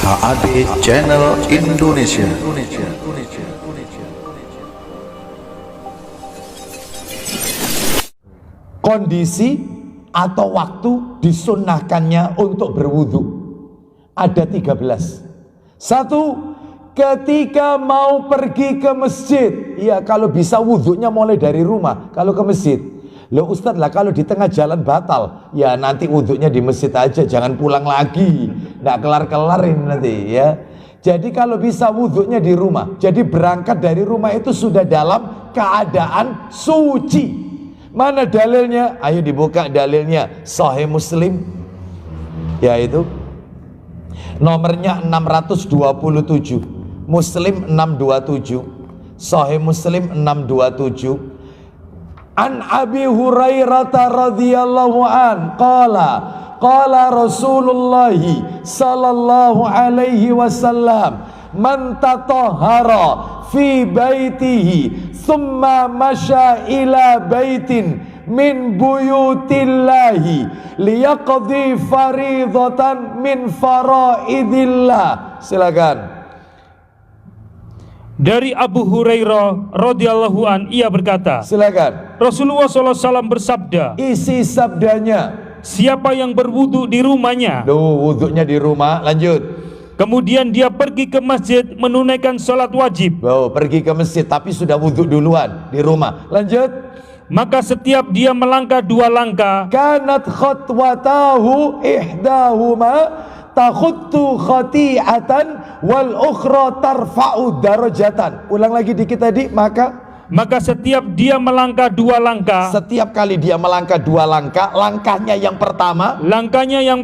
HAD Channel Indonesia. Kondisi atau waktu disunnahkannya untuk berwudu ada 13. Satu, ketika mau pergi ke masjid. Ya, kalau bisa wudunya mulai dari rumah. Kalau ke masjid, loh Ustadz lah, kalau di tengah jalan batal, ya nanti wudunya di masjid aja, jangan pulang lagi, nggak kelar-kelar ini nanti ya. Jadi kalau bisa wudunya di rumah, jadi berangkat dari rumah itu sudah dalam keadaan suci. Mana dalilnya? Ayo dibuka dalilnya. Sahih Muslim, yaitu nomornya 627, Muslim 627, Sahih Muslim 627. An Abi Hurairah radhiyallahu an qala Rasulullah sallallahu alaihi wasallam, man tatahhara fi baitihi thumma masya ila baitin min buyutillahi liyaqdi faridatan min faraidillah. Silakan. Dari Abu Hurairah radhiyallahu an, ia berkata, Silakan. Rasulullah SAW bersabda, Isi sabdanya. siapa yang berwudu di rumahnya, Wudhunya di rumah, lanjut. kemudian dia pergi ke masjid menunaikan sholat wajib, Pergi ke masjid tapi sudah wudhu duluan di rumah, lanjut. maka setiap dia melangkah 2 langkah, Kanat khatwatahu ihdahuma takhuttu khati'atan wal ukhra tarfa'u darajatan. Ulang lagi dikit tadi. Maka setiap dia melangkah 2 langkah, setiap kali dia melangkah 2 langkah, langkahnya yang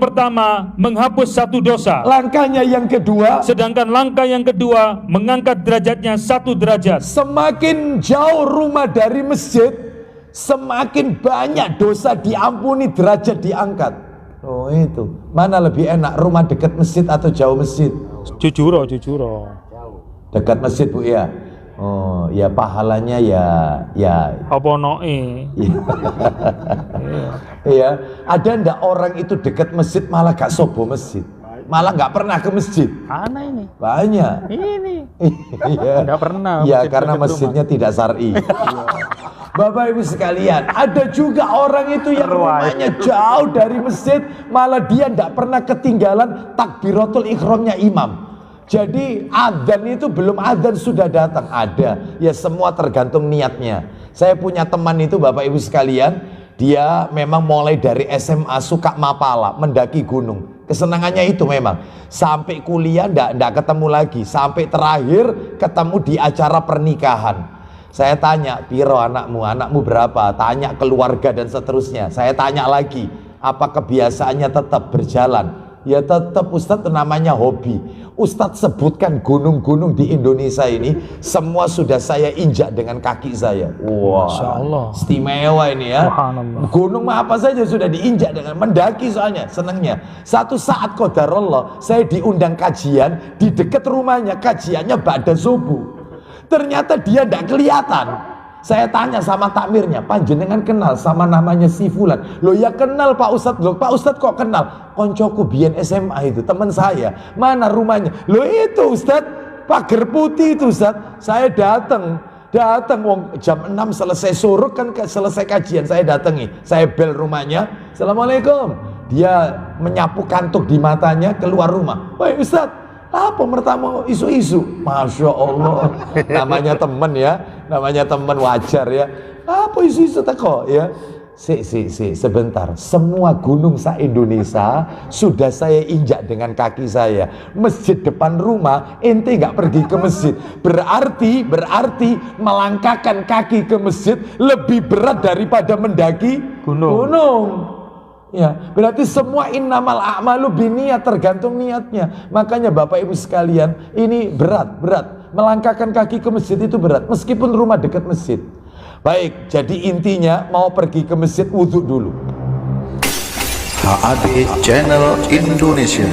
pertama menghapus 1 dosa, langkahnya yang kedua, sedangkan langkah yang kedua mengangkat derajatnya 1 derajat. semakin jauh rumah dari masjid, semakin banyak dosa diampuni, derajat diangkat. Itu mana lebih enak, rumah dekat masjid atau jauh masjid? Jujuro Dekat masjid, Bu, ya. Ya pahalanya ya apa noe. Iya. Ada ndak orang itu dekat masjid malah gak sobo masjid, malah nggak pernah ke masjid? Ana ini. Banyak. Ini. Iya. Nggak pernah. Ya masjid karena dekat masjidnya tidak syar'i. Bapak Ibu sekalian, ada juga orang itu yang rumahnya jauh dari masjid, malah dia ndak pernah ketinggalan takbiratul ihramnya imam. Jadi adzan itu belum adzan sudah datang. Ada, ya semua tergantung niatnya. Saya punya teman itu Bapak Ibu sekalian, dia memang mulai dari SMA suka mapala, mendaki gunung. Kesenangannya itu memang. Sampai kuliah ndak ketemu lagi, sampai terakhir ketemu di acara pernikahan. Saya tanya, piro anakmu berapa? Tanya keluarga dan seterusnya. Saya tanya lagi, apa kebiasaannya tetap berjalan? Ya tetap Ustadz, namanya hobi. Ustadz sebutkan gunung-gunung di Indonesia ini, semua sudah saya injak dengan kaki saya. Wah, wow, istimewa ini ya. Gunung apa saja sudah diinjak dengan mendaki, soalnya senangnya. Satu saat qadarullah, saya diundang kajian di dekat rumahnya, kajiannya ba'da subuh. Ternyata dia tidak kelihatan. Saya tanya sama takmirnya, panjenengan kenal sama namanya si Fulan? Loh ya kenal Pak Ustadz. Loh Pak Ustadz kok kenal? Koncoku biyen SMA itu, teman saya. Mana rumahnya? Loh itu Ustadz, pagar putih itu Ustadz. Saya datang jam 6 selesai suruk kan, selesai kajian saya datangi. Saya bel rumahnya. Assalamualaikum. Dia menyapu kantuk di matanya, keluar rumah. Woi Ustadz, apa mertamu isu-isu? Masya Allah. Namanya teman ya, namanya teman, wajar ya. Apa isu-isu teko ya? Sebentar. Semua gunung se-Indonesia sudah saya injak dengan kaki saya. Masjid depan rumah, ente nggak pergi ke masjid. Berarti melangkahkan kaki ke masjid lebih berat daripada mendaki gunung. Ya, berarti semua innamal a'malu binniyat, tergantung niatnya. Makanya Bapak Ibu sekalian, ini berat. Melangkahkan kaki ke masjid itu berat, meskipun rumah dekat masjid. Baik, jadi intinya mau pergi ke masjid, wudhu dulu. HAD Channel Indonesia.